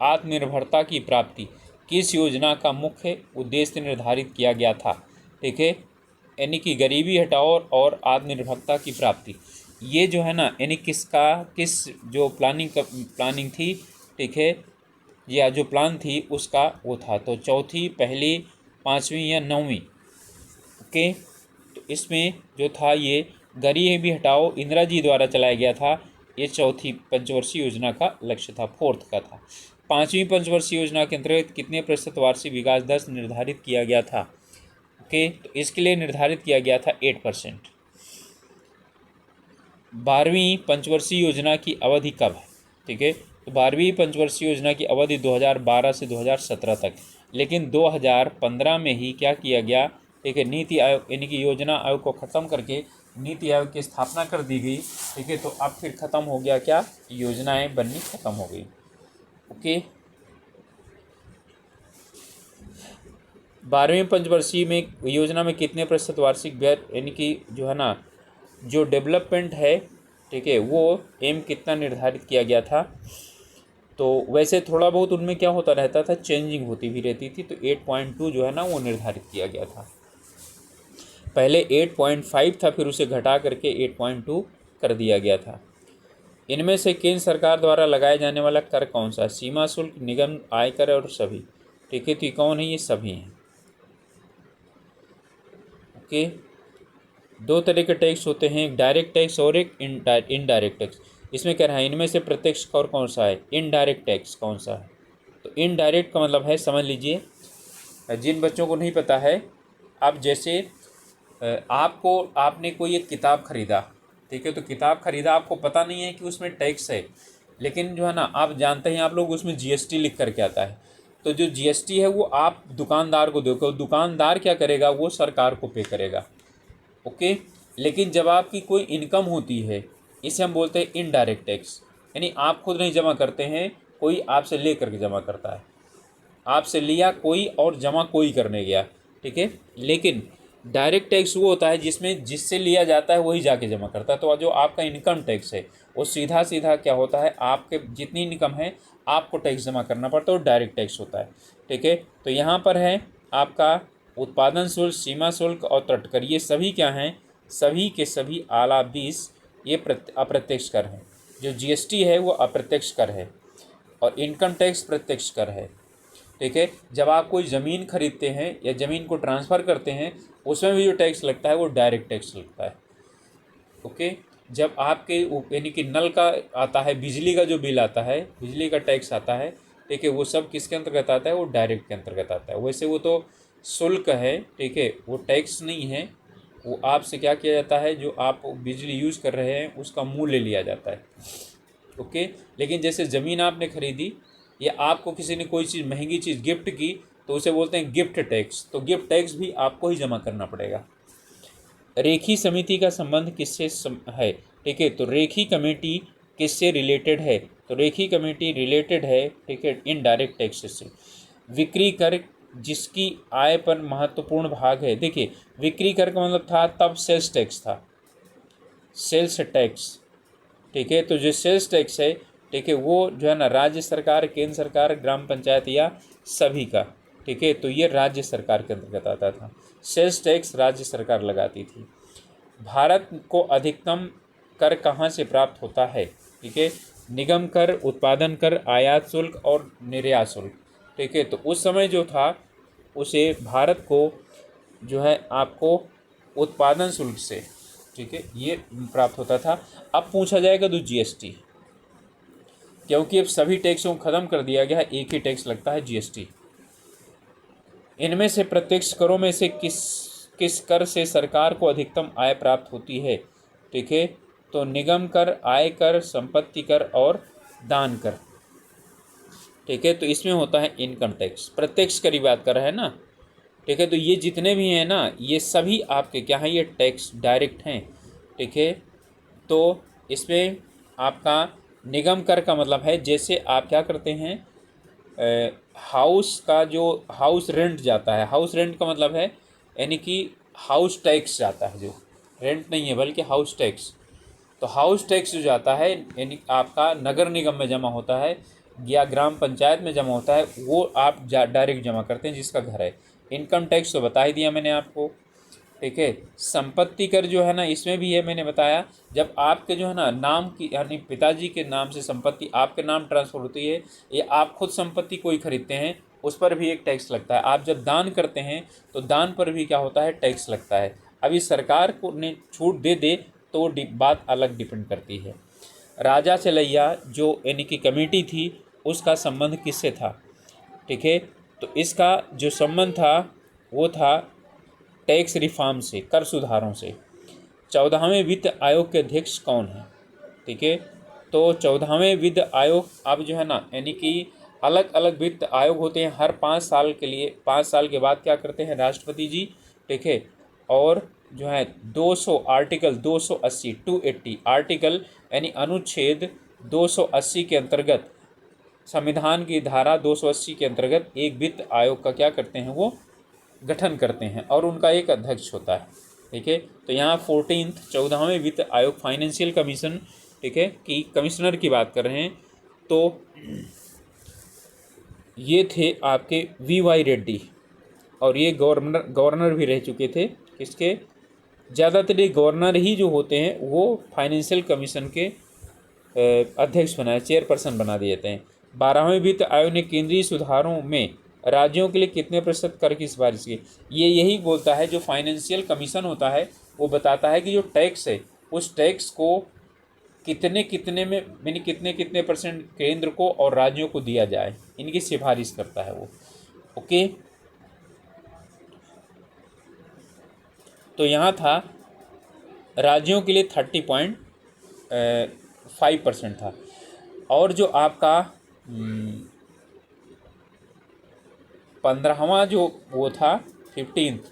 आत्मनिर्भरता की प्राप्ति किस योजना का मुख्य उद्देश्य निर्धारित किया गया था? ठीक है, यानी कि गरीबी हटाओ और आत्मनिर्भरता की प्राप्ति, ये जो है ना, यानी किस जो प्लानिंग थी, ठीक है, या जो प्लान थी उसका वो था, तो चौथी, पहली, 5वीं या 9वीं। ओके, तो इसमें जो था ये गरीबी हटाओ इंदिरा जी द्वारा चलाया गया था। ये चौथी पंचवर्षीय योजना का लक्ष्य था, 4th का था। 5वीं पंचवर्षीय योजना के अंतर्गत कितने प्रतिशत वार्षिक विकास दर निर्धारित किया गया था? ओके, तो इसके लिए निर्धारित किया गया था 8%। 12वीं पंचवर्षीय योजना की अवधि कब है? ठीक है, तो 12वीं पंचवर्षीय योजना की अवधि 2012 से 2017 तक, लेकिन 2015 में ही क्या किया गया? ठीक है, नीति आयोग यानी कि योजना आयोग को ख़त्म करके नीति आयोग की स्थापना कर दी गई। ठीक है, तो अब फिर ख़त्म हो गया क्या? योजनाएं बननी ख़त्म हो गई। ओके, 12वीं पंचवर्षीय में योजना में कितने प्रतिशत वार्षिक व्यय यानी कि जो है ना, जो डेवलपमेंट है, ठीक है, वो एम कितना निर्धारित किया गया था? तो वैसे थोड़ा बहुत उनमें क्या होता रहता था, चेंजिंग होती भी रहती थी, तो 8.2 जो है ना वो निर्धारित किया गया था। पहले 8.5 था, फिर उसे घटा करके 8.2 कर दिया गया था। इनमें से केंद्र सरकार द्वारा लगाए जाने वाला कर कौन सा? सीमा शुल्क, निगम, आयकर और सभी। ठीक है, तो ये कौन है? ये सभी हैं। ओके, 2 तरह के टैक्स होते हैं, एक डायरेक्ट टैक्स और एक इनडायरेक्ट टैक्स। इसमें कह रहा है इनमें से प्रत्यक्ष कर कौन सा है, इनडायरेक्ट टैक्स कौन सा है? तो इनडायरेक्ट का मतलब है, समझ लीजिए, जिन बच्चों को नहीं पता है, आप जैसे आपने कोई एक किताब खरीदा, ठीक है, तो किताब खरीदा, आपको पता नहीं है कि उसमें टैक्स है, लेकिन जो है ना आप जानते हैं, आप लोग उसमें जीएसटी लिख करके आता है, तो जो जीएसटी है वो आप दुकानदार को दोगे, दुकानदार क्या करेगा? वो सरकार को पे करेगा। ओके, लेकिन जब आपकी कोई इनकम होती है, इसे हम बोलते हैं इनडायरेक्ट टैक्स, यानी आप खुद नहीं जमा करते हैं, कोई आपसे ले करके जमा करता है। आपसे लिया कोई और जमा कोई करने गया, ठीक है, लेकिन डायरेक्ट टैक्स वो होता है जिसमें जिससे लिया जाता है वही जाके जमा करता है। तो जो आपका इनकम टैक्स है वो सीधा सीधा क्या होता है, आपके जितनी इनकम है आपको टैक्स जमा करना पड़ता है, वो डायरेक्ट टैक्स होता है। ठीक है, तो यहाँ पर है आपका उत्पादन शुल्क, सीमा शुल्क और तटकर, ये सभी क्या हैं, सभी के सभी आला 20 ये अप्रत्यक्ष कर हैं। जो जीएसटी है वो अप्रत्यक्ष कर है और इनकम टैक्स प्रत्यक्ष कर है। ठीक है, जब आप कोई ज़मीन खरीदते हैं या ज़मीन को ट्रांसफ़र करते हैं उसमें भी जो टैक्स लगता है वो डायरेक्ट टैक्स लगता है। ओके, जब आपके यानी कि नल का आता है, बिजली का जो बिल आता है, बिजली का टैक्स आता है, ठीक है, वो सब किसके अंतर्गत आता है, वो डायरेक्ट के अंतर्गत आता है। वैसे वो तो शुल्क है, ठीक है, वो टैक्स नहीं है, वो आपसे क्या किया जाता है, जो आप बिजली यूज़ कर रहे हैं उसका मूल्य लिया जाता है। ओके, लेकिन जैसे ज़मीन आपने खरीदी या आपको किसी ने कोई चीज़ महंगी चीज़ गिफ्ट की तो उसे बोलते हैं गिफ्ट टैक्स, तो गिफ्ट टैक्स भी आपको ही जमा करना पड़ेगा। रेखी समिति का संबंध किससे है, ठीक है, तो रेखी कमेटी किससे रिलेटेड है, तो रेखी कमेटी रिलेटेड है, ठीक है, इनडायरेक्ट टैक्सेस से। विक्री कर जिसकी आय पर महत्वपूर्ण भाग है, देखिए विक्री कर का मतलब था तब सेल्स टैक्स था, सेल्स टैक्स, ठीक है, तो जो सेल्स टैक्स है, ठीक है, वो जो है ना राज्य सरकार, केंद्र सरकार, ग्राम पंचायत या सभी का, ठीक है, तो ये राज्य सरकार के अंतर्गत आता था। सेल्स टैक्स राज्य सरकार लगाती थी। भारत को अधिकतम कर कहाँ से प्राप्त होता है, ठीक है, निगम कर, उत्पादन कर, आयात शुल्क और निर्यात शुल्क। ठीक है, तो उस समय जो था उसे भारत को जो है आपको उत्पादन शुल्क से, ठीक है, ये प्राप्त होता था। अब पूछा जाएगा तो जीएसटी, क्योंकि अब सभी टैक्सों को ख़त्म कर दिया गया है, एक ही टैक्स लगता है जीएसटी। इनमें से प्रत्यक्ष करों में से किस कर से सरकार को अधिकतम आय प्राप्त होती है, ठीक है, तो निगम कर, आय कर, संपत्ति कर और दान कर। ठीक है, तो इसमें होता है इनकम टैक्स, प्रत्यक्ष कर की बात कर रहे हैं ना। ठीक है, तो ये जितने भी हैं ना ये सभी आपके क्या हैं, ये टैक्स डायरेक्ट हैं। ठीक है, तो इसमें आपका निगम कर का मतलब है जैसे आप क्या करते हैं, हाउस का जो हाउस रेंट जाता है, हाउस रेंट का मतलब है यानी कि हाउस टैक्स जाता है, जो रेंट नहीं है बल्कि हाउस टैक्स। तो हाउस टैक्स जो जाता है यानी आपका नगर निगम में जमा होता है या ग्राम पंचायत में जमा होता है, वो आप डायरेक्ट जमा करते हैं जिसका घर है। इनकम टैक्स तो बता ही दिया मैंने आपको। ठीक है, संपत्ति कर जो है ना इसमें भी है, मैंने बताया जब आपके जो है ना नाम की यानी पिताजी के नाम से संपत्ति आपके नाम ट्रांसफ़र होती है या आप खुद संपत्ति कोई खरीदते हैं उस पर भी एक टैक्स लगता है। आप जब दान करते हैं तो दान पर भी क्या होता है, टैक्स लगता है। अभी सरकार को ने छूट दे दे तो बात अलग डिपेंड करती है। राजा चलैया जो यानी कि कमेटी थी उसका संबंध किससे था, ठीक है, तो इसका जो संबंध था वो था टैक्स रिफॉर्म से, कर सुधारों से। 14वें वित्त आयोग के अध्यक्ष कौन है, ठीक है, तो 14वें वित्त आयोग अब जो है ना यानी कि अलग अलग वित्त आयोग होते हैं हर 5 साल के लिए, 5 साल के बाद क्या करते हैं राष्ट्रपति जी, ठीक है, और जो है 200 आर्टिकल 280 280 आर्टिकल यानी अनुच्छेद 280 के अंतर्गत, संविधान की धारा 280 के अंतर्गत एक वित्त आयोग का क्या करते हैं, वो गठन करते हैं और उनका एक अध्यक्ष होता है। ठीक है, तो यहाँ 14वें वित्त आयोग फाइनेंशियल कमीशन, ठीक है, कि कमिश्नर की बात कर रहे हैं। तो ये थे आपके वी रेड्डी और ये गवर्नर भी रह चुके थे। किसके, ज़्यादातर ये गवर्नर ही जो होते हैं वो फाइनेंशियल कमीशन के अध्यक्ष बनाए, चेयरपर्सन बना दिए जाते हैं। 12वें वित्त आयोग ने केंद्रीय सुधारों में राज्यों के लिए कितने प्रतिशत कर की सिफारिश की, ये यही बोलता है, जो फाइनेंशियल कमीशन होता है वो बताता है कि जो टैक्स है उस टैक्स को कितने कितने में यानी कितने कितने परसेंट केंद्र को और राज्यों को दिया जाए, इनकी सिफारिश करता है वो। ओके, तो यहाँ था राज्यों के लिए 30.5% था। और जो आपका 15वां जो वो था 15th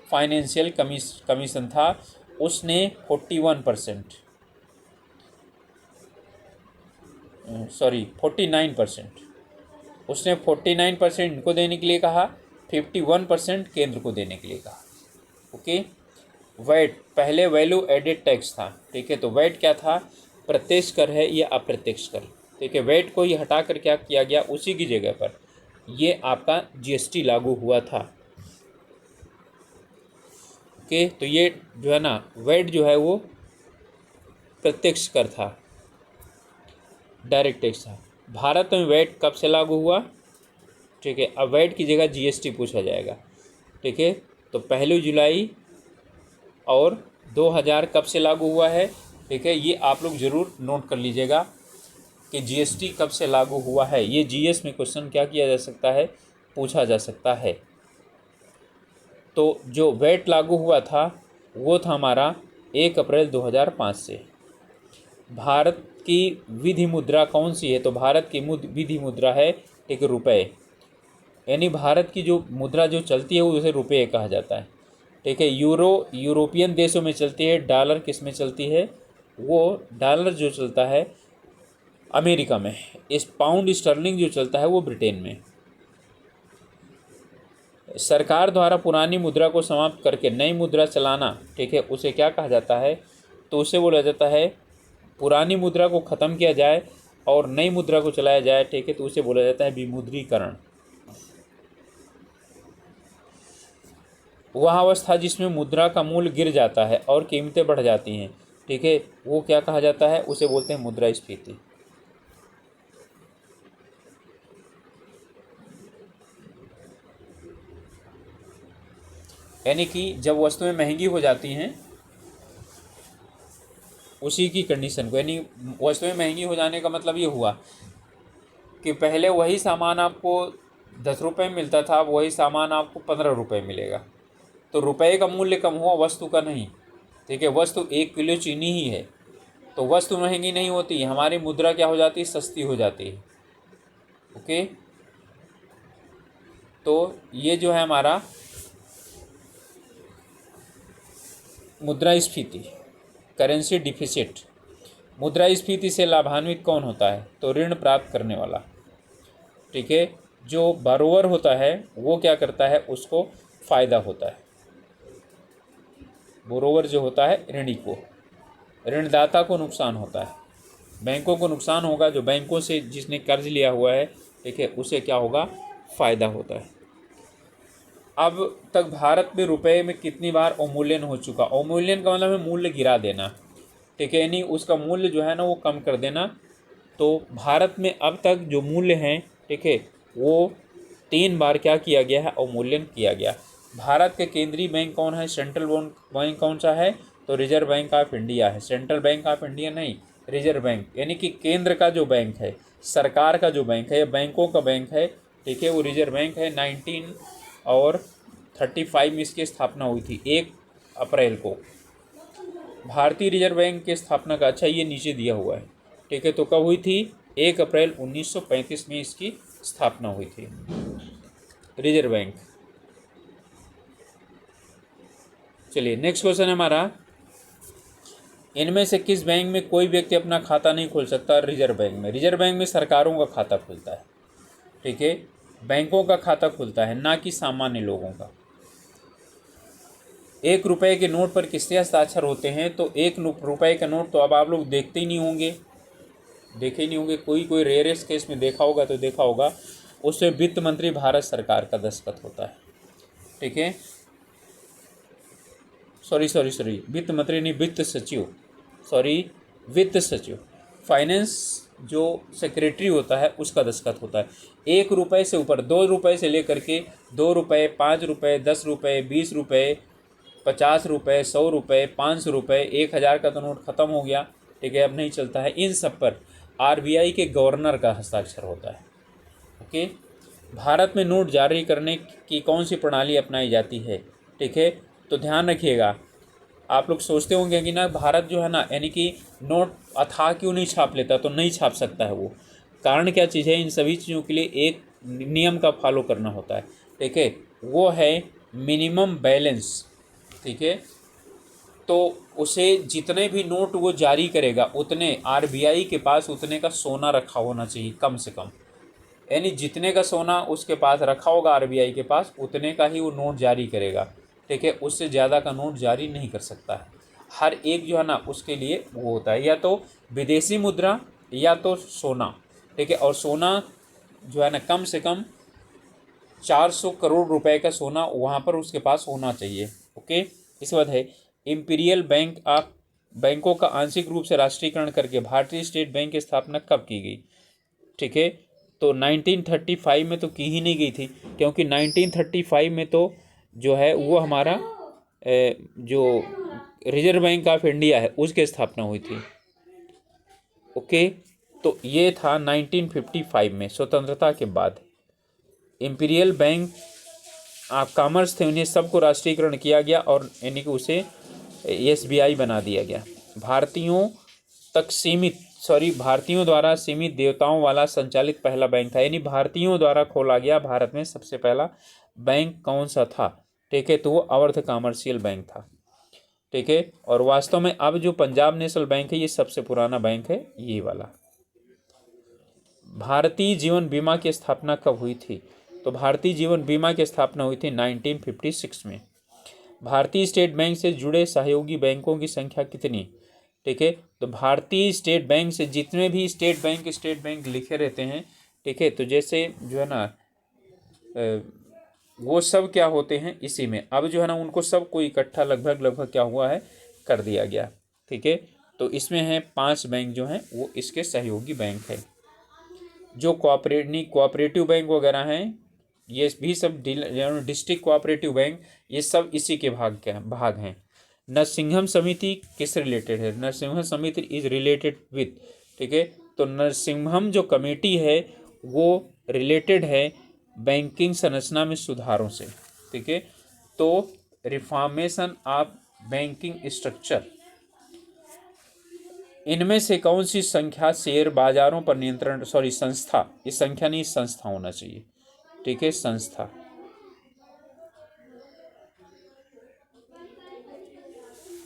फाइनेंशियल कमीशन था, उसने 49%, 49%, उसने 49% इनको देने के लिए कहा, 51% केंद्र को देने के लिए कहा। ओके। वैट पहले वैल्यू एडेड टैक्स था, ठीक है। तो वैट क्या था, प्रत्यक्ष कर है या अप्रत्यक्ष कर, ठीक है। वैट को ये हटा कर क्या किया गया, उसी की जगह पर ये आपका जीएसटी लागू हुआ था, ओके। तो ये जो है ना वैट जो है वो प्रत्यक्ष कर था, डायरेक्ट टैक्स था। भारत में वैट कब से लागू हुआ, ठीक है। अब वैट की जगह जीएसटी पूछा जाएगा, ठीक है। तो 1 जुलाई और 2000 कब से लागू हुआ है, ठीक है। ये आप लोग ज़रूर नोट कर लीजिएगा कि जीएसटी कब से लागू हुआ है। ये जीएस में क्वेश्चन क्या किया जा सकता है, पूछा जा सकता है। तो जो वैट लागू हुआ था वो था हमारा 1 अप्रैल 2005 से। भारत की विधि मुद्रा कौन सी है, तो भारत की विधि मुद्रा है एक रुपये, यानी भारत की जो मुद्रा जो चलती है वो उसे रुपये कहा जाता है, ठीक है। यूरोपियन देशों में चलती है, डॉलर किस में चलती है, वो डॉलर जो चलता है अमेरिका में, इस पाउंड स्टर्लिंग जो चलता है वो ब्रिटेन में। सरकार द्वारा पुरानी मुद्रा को समाप्त करके नई मुद्रा चलाना, ठीक है, उसे क्या कहा जाता है, तो उसे बोला जाता है पुरानी मुद्रा को ख़त्म किया जाए और नई मुद्रा को चलाया जाए, ठीक है, तो उसे बोला जाता है विमुद्रीकरण। वह अवस्था जिसमें मुद्रा का मूल्य गिर जाता है और कीमतें बढ़ जाती हैं, ठीक है, वो क्या कहा जाता है, उसे बोलते हैं मुद्रास्फीति। यानी कि जब वस्तुएं महंगी हो जाती हैं उसी की कंडीशन को, यानी वस्तुएं महंगी हो जाने का मतलब ये हुआ कि पहले वही सामान आपको 10 रुपये में मिलता था, अब वही सामान आपको 15 रुपये मिलेगा। तो रुपये का मूल्य कम हुआ, वस्तु का नहीं, ठीक है। वस्तु 1 किलो चीनी ही है, तो वस्तु महंगी नहीं होती, हमारी मुद्रा क्या हो जाती है, सस्ती हो जाती है, ओके। तो ये जो है हमारा मुद्रास्फीति, करेंसी डिफिसिट। मुद्रास्फीति से लाभान्वित कौन होता है, तो ऋण प्राप्त करने वाला, ठीक है। जो बारोवर होता है वो क्या करता है, उसको फ़ायदा होता है। बोरोवर जो होता है ऋणी को, ऋणदाता को नुकसान होता है। बैंकों को नुकसान होगा, जो बैंकों से जिसने कर्ज लिया हुआ है, ठीक है, उसे क्या होगा, फ़ायदा होता है। अब तक भारत में रुपए में कितनी बार अवमूल्यन हो चुका, अवमूल्यन का मतलब है मूल्य गिरा देना, ठीक है, यानी उसका मूल्य जो है ना वो कम कर देना। तो भारत में अब तक जो मूल्य हैं, ठीक है, वो 3 बार क्या किया गया है, अवमूल्यन किया गया। भारत के केंद्रीय बैंक कौन है, सेंट्रल बैंक कौन सा है, तो रिजर्व बैंक ऑफ इंडिया है। सेंट्रल बैंक ऑफ इंडिया नहीं, रिजर्व बैंक, यानी कि केंद्र का जो बैंक है, सरकार का जो बैंक है, बैंकों का बैंक है, ठीक है, वो रिजर्व बैंक है। 1935 में इसकी स्थापना हुई थी, 1 अप्रैल को। भारतीय रिजर्व बैंक की स्थापना का, अच्छा ये नीचे दिया हुआ है, ठीक है, तो कब हुई थी, 1 अप्रैल 1935 में इसकी स्थापना हुई थी, रिजर्व बैंक। चलिए नेक्स्ट क्वेश्चन है हमारा, इनमें से किस बैंक में कोई व्यक्ति अपना खाता नहीं खोल सकता, रिजर्व बैंक में। रिजर्व बैंक में सरकारों का खाता खुलता है, ठीक है, बैंकों का खाता खुलता है, ना कि सामान्य लोगों का। 1 रुपये के नोट पर किसके हस्ताक्षर होते हैं, तो 1 रुपये का नोट तो अब आप लोग देखते ही नहीं होंगे, देखे ही नहीं होंगे, कोई रेयरेस्ट केस में देखा होगा तो देखा होगा, उससे वित्त मंत्री भारत सरकार का दस्तखत होता है, ठीक है। सॉरी वित्त मंत्री नहीं, वित्त सचिव, वित्त सचिव, फाइनेंस जो सेक्रेटरी होता है उसका दस्तखत होता है। 1 रुपये से ऊपर, 2 रुपये से लेकर के 2 रुपये, 5 रुपये, 10 रुपये, 20 रुपये, 50 रुपये, 100 रुपये, 500 रुपये, 1000 का तो नोट ख़त्म हो गया, ठीक है, अब नहीं चलता है। इन सब पर आरबीआई के गवर्नर का हस्ताक्षर होता है, ओके। भारत में नोट जारी करने की कौन सी प्रणाली अपनाई जाती है, ठीक है, तो ध्यान रखिएगा। आप लोग सोचते होंगे कि ना भारत जो है ना, यानी कि नोट अथाह क्यों नहीं छाप लेता, तो नहीं छाप सकता है वो। कारण क्या चीज़ है, इन सभी चीज़ों के लिए एक नियम का फॉलो करना होता है, ठीक है, वो है मिनिमम बैलेंस, ठीक है। तो उसे जितने भी नोट वो जारी करेगा उतने आरबीआई के पास उतने का सोना रखा होना चाहिए, कम से कम, यानी जितने का सोना उसके पास रखा होगा आरबीआई के पास, उतने का ही वो नोट जारी करेगा, ठीक है, उससे ज़्यादा का नोट जारी नहीं कर सकता है। हर एक जो है ना उसके लिए वो होता है, या तो विदेशी मुद्रा या तो सोना, ठीक है। और सोना जो है ना कम से कम 400 करोड़ रुपए का सोना वहाँ पर उसके पास होना चाहिए। ओके, इसके बाद है इंपीरियल बैंक ऑफ बैंकों का आंशिक रूप से राष्ट्रीयकरण करके भारतीय स्टेट बैंक की स्थापना कब की गई? ठीक है, तो 1935 में तो की ही नहीं गई थी, क्योंकि 1935 में तो जो है वो हमारा जो रिजर्व बैंक ऑफ इंडिया है उसकी स्थापना हुई थी। ओके, तो ये था 1955 में स्वतंत्रता के बाद। इंपीरियल बैंक ऑफ कॉमर्स थे, उन्हें सबको राष्ट्रीयकरण किया गया और यानी कि उसे एसबीआई बना दिया गया। भारतीयों द्वारा सीमित देयताओं वाला संचालित पहला बैंक था, यानी भारतीयों द्वारा खोला गया भारत में सबसे पहला बैंक कौन सा था? ठीक है, तो वो अवर्ध कॉमर्शियल बैंक था। ठीक है, और वास्तव में अब जो पंजाब नेशनल बैंक है ये सबसे पुराना बैंक है, ये वाला। भारतीय जीवन बीमा की स्थापना कब हुई थी? तो भारतीय जीवन बीमा की स्थापना हुई थी 1956 में। भारतीय स्टेट बैंक से जुड़े सहयोगी बैंकों की संख्या कितनी? ठीक है, तो भारतीय स्टेट बैंक से जितने भी स्टेट बैंक लिखे रहते हैं, ठीक है, तो जैसे जो है ना वो सब क्या होते हैं इसी में, अब जो है ना उनको सबको इकट्ठा लगभग क्या हुआ है, कर दिया गया। ठीक है, तो इसमें है 5 बैंक जो हैं वो इसके सहयोगी बैंक है। जो कोऑपरेटिव बैंक वगैरह हैं ये भी सब डिस्ट्रिक्ट कोऑपरेटिव बैंक, ये सब इसी के भाग हैं। नरसिंहम समिति किससे रिलेटेड है? नरसिंहम समिति इज रिलेटेड विथ, ठीक है, तो नरसिंहम जो कमेटी है वो रिलेटेड है बैंकिंग संरचना में सुधारों से। ठीक है, तो रिफॉर्मेशन ऑफ बैंकिंग स्ट्रक्चर, इनमें से कौन सी संख्या शेयर बाजारों पर नियंत्रण, संस्था, इस संख्या नहीं संस्था होना चाहिए। ठीक है, संस्था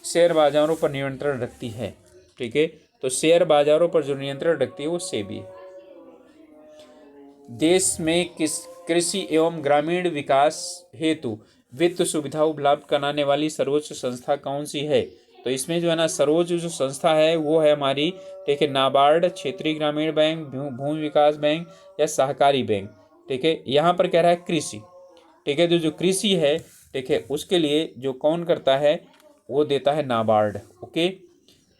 शेयर बाजारों पर नियंत्रण रखती है। ठीक है, तो शेयर बाजारों पर जो नियंत्रण रखती है वो सेबी है। देश में कृषि एवं ग्रामीण विकास हेतु वित्त सुविधा उपलब्ध कराने वाली सर्वोच्च संस्था कौन सी है? तो इसमें जो है ना सर्वोच्च जो संस्था है वो है हमारी, ठीक है, नाबार्ड, क्षेत्रीय ग्रामीण बैंक, भूमि विकास बैंक या सहकारी बैंक। ठीक है, यहाँ पर कह रहा है कृषि। ठीक है, जो कृषि है, ठीक है, उसके लिए जो कौन करता है वो देता है नाबार्ड। ओके,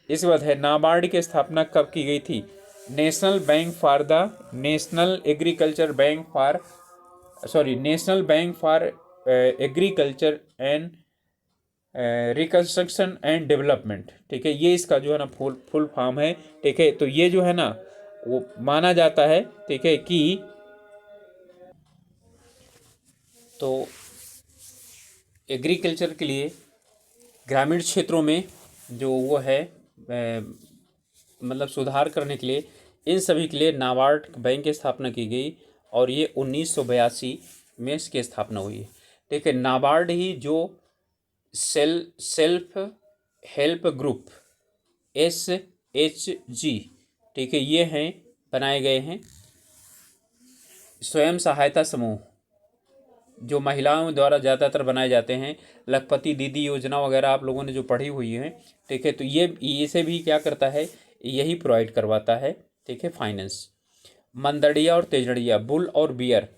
इसके बाद है नाबार्ड की स्थापना कब की गई थी? National bank for agriculture and reconstruction and development. ठीक है, ये इसका जो है ना फुल फॉर्म है। ठीक है, तो ये जो है ना वो माना जाता है, ठीक है, कि तो एग्रीकल्चर के लिए ग्रामीण क्षेत्रों में जो वो है मतलब सुधार करने के लिए इन सभी के लिए नाबार्ड बैंक की स्थापना की गई और ये 1982 में इसकी स्थापना हुई है। ठीक है, नाबार्ड ही जो सेल्फ हेल्प ग्रुप SHG, ठीक है, ये हैं बनाए गए हैं स्वयं सहायता समूह जो महिलाओं द्वारा ज़्यादातर बनाए जाते हैं। लखपति दीदी योजना वगैरह आप लोगों ने जो पढ़ी हुई है, ठीक है, तो ये इसे भी क्या करता है, यही प्रोवाइड करवाता है। ठीक है, फाइनेंस। मंदड़िया और तेजड़िया, बुल और बियर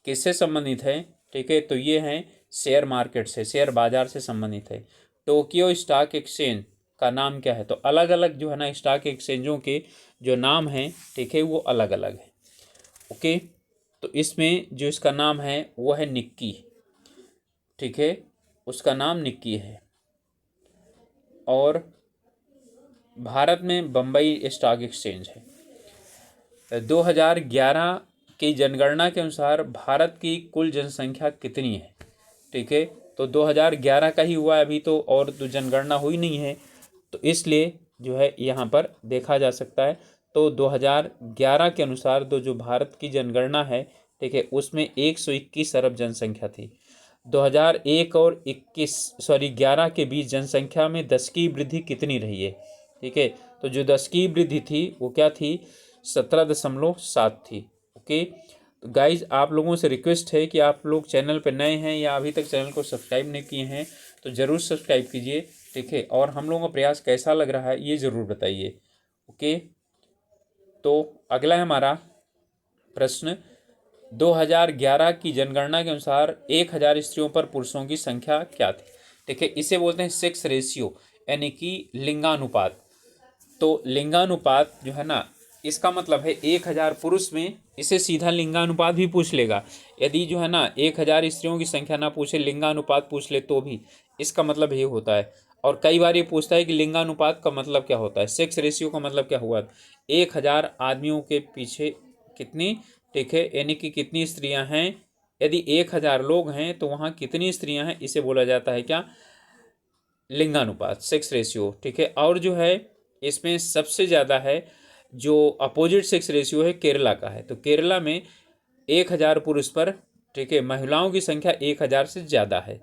किससे संबंधित है? ठीक है, तो ये हैं शेयर मार्केट से, शेयर बाजार से संबंधित है। टोक्यो स्टॉक एक्सचेंज का नाम क्या है? तो अलग अलग जो है ना स्टॉक एक्सचेंजों के जो नाम हैं, ठीक है, वो अलग अलग है। ओके, तो इसमें जो इसका नाम है वो है निक्की। ठीक है, उसका नाम निक्की है। और भारत में बम्बई स्टॉक एक्सचेंज है। 2011 की जनगणना के अनुसार भारत की कुल जनसंख्या कितनी है? ठीक है, तो 2011 का ही हुआ है अभी, तो और तो जनगणना हुई नहीं है, तो इसलिए जो है यहाँ पर देखा जा सकता है। तो 2011 के अनुसार तो जो भारत की जनगणना है, ठीक है, उसमें 121 अरब जनसंख्या थी। 2001 और 11 के बीच जनसंख्या में 10 की वृद्धि कितनी रही है? ठीक है, तो जो 10 की वृद्धि थी वो क्या थी? 17.7 थी। ओके, तो गाइज आप लोगों से रिक्वेस्ट है कि आप लोग चैनल पर नए हैं या अभी तक चैनल को सब्सक्राइब नहीं किए हैं तो ज़रूर सब्सक्राइब कीजिए, ठीक है। और हम लोगों का प्रयास कैसा लग रहा है ये ज़रूर बताइए, ओके। तो अगला है हमारा प्रश्न, 2011 की जनगणना के अनुसार 1000 स्त्रियों पर पुरुषों की संख्या क्या थी, ठीक है। इसे बोलते हैं सेक्स रेशियो, यानी कि लिंगानुपात। तो लिंगानुपात जो है ना, इसका मतलब है 1000 पुरुष में इसे सीधा लिंगानुपात भी पूछ लेगा। यदि जो है ना 1000 स्त्रियों की संख्या ना पूछे, लिंगानुपात पूछ ले तो भी इसका मतलब ये होता है। और कई बार ये पूछता है कि लिंगानुपात का मतलब क्या होता है, सेक्स रेशियो का मतलब क्या हुआ। 1000 आदमियों के पीछे कितनी, ठीक है, यानी कि कितनी स्त्रियां हैं। यदि 1000 लोग हैं तो वहाँ कितनी स्त्रियां हैं, इसे बोला जाता है क्या, लिंगानुपात, सेक्स रेशियो, ठीक है। और जो है इसमें सबसे ज़्यादा है जो अपोजिट सेक्स रेशियो है केरला का है। तो केरला में 1000 पुरुष पर, ठीक है, महिलाओं की संख्या 1000 से ज़्यादा है,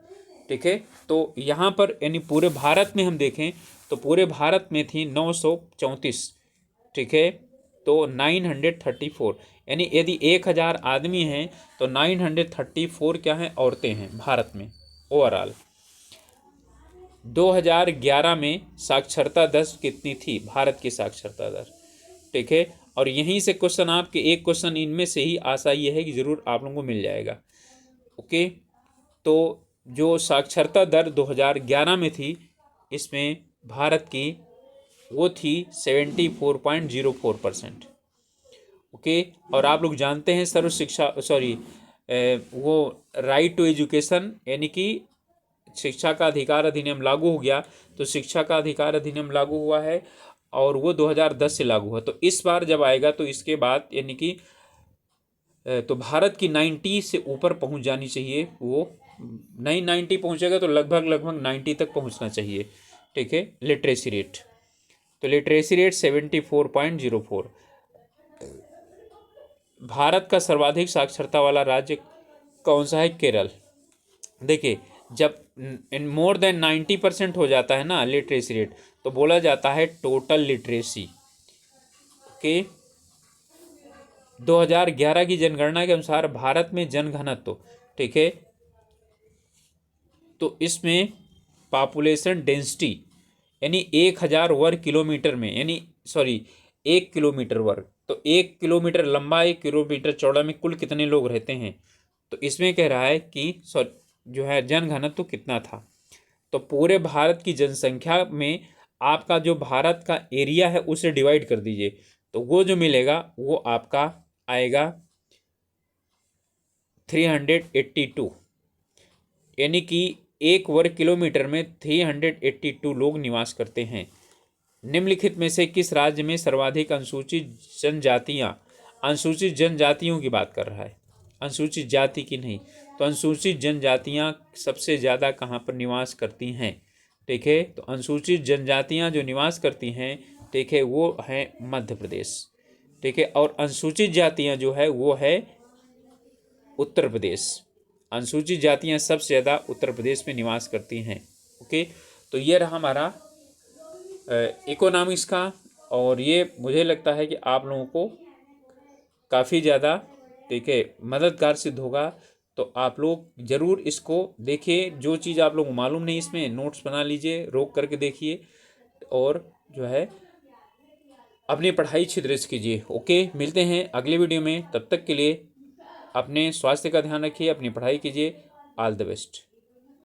ठीक है। तो यहाँ पर यानी पूरे भारत में हम देखें तो पूरे भारत में थी 934, ठीक है। तो 934, यानी यदि 1000 आदमी हैं तो 934 क्या हैं, औरतें हैं भारत में ओवरऑल। 2011 में साक्षरता दर कितनी थी, भारत की साक्षरता दर, ठीक है। और यहीं से क्वेश्चन, आपके एक क्वेश्चन इनमें से ही आशा ये है कि ज़रूर आप लोगों को मिल जाएगा, ओके। तो जो साक्षरता दर 2011 में थी, इसमें भारत की वो थी 74.04%, ओके। और आप लोग जानते हैं सर्व शिक्षा, सॉरी, वो राइट टू एजुकेशन, यानी कि शिक्षा का अधिकार अधिनियम लागू हो गया। तो शिक्षा का अधिकार अधिनियम लागू हुआ है और वो 2010 से लागू हुआ। तो इस बार जब आएगा तो इसके बाद यानी कि तो भारत की 90 से ऊपर पहुंच जानी चाहिए, वो नहीं 90 पहुंचेगा तो लगभग 90 तक पहुंचना चाहिए, ठीक है, लिटरेसी रेट। तो लिटरेसी रेट 74.04। भारत का सर्वाधिक साक्षरता वाला राज्य कौन सा है, केरल। देखिए जब इन मोर देन 90% हो जाता है ना लिटरेसी रेट, तो बोला जाता है टोटल लिटरेसी, ओके। 2011 की जनगणना के अनुसार भारत में जनघनत्व, ठीक है, तो इसमें पॉपुलेशन डेंसिटी यानी 1000 वर्ग किलोमीटर में, यानी सॉरी 1 किलोमीटर वर्ग, तो 1 किलोमीटर लंबा 1 किलोमीटर चौड़ा में कुल कितने लोग रहते हैं। तो इसमें कह रहा है कि जो है जनघनत्व कितना था। तो पूरे भारत की जनसंख्या में आपका जो भारत का एरिया है उसे डिवाइड कर दीजिए, तो वो जो मिलेगा वो आपका आएगा 382, यानी कि 1 वर्ग किलोमीटर में 382 लोग निवास करते हैं। निम्नलिखित में से किस राज्य में सर्वाधिक अनुसूचित जनजातियां, अनुसूचित जनजातियों की बात कर रहा है, अनुसूचित जाति की नहीं। तो अनुसूचित जनजातियां सबसे ज़्यादा कहाँ पर निवास करती हैं, ठीक है। तो अनुसूचित जनजातियां जो निवास करती हैं, ठीक है, वो है मध्य प्रदेश, ठीक है। और अनुसूचित जातियां जो है वो है उत्तर प्रदेश। अनुसूचित जातियां सबसे ज़्यादा उत्तर प्रदेश में निवास करती हैं, ओके। तो ये रहा हमारा इकोनॉमिक्स का, और ये मुझे लगता है कि आप लोगों को काफ़ी ज़्यादा, ठीक है, मददगार सिद्ध होगा। तो आप लोग ज़रूर इसको देखिए, जो चीज़ आप लोग को मालूम नहीं इसमें नोट्स बना लीजिए, रोक करके देखिए, और जो है अपनी पढ़ाई छिद्र कीजिए, ओके। मिलते हैं अगले वीडियो में, तब तक के लिए अपने स्वास्थ्य का ध्यान रखिए, अपनी पढ़ाई कीजिए। All the best.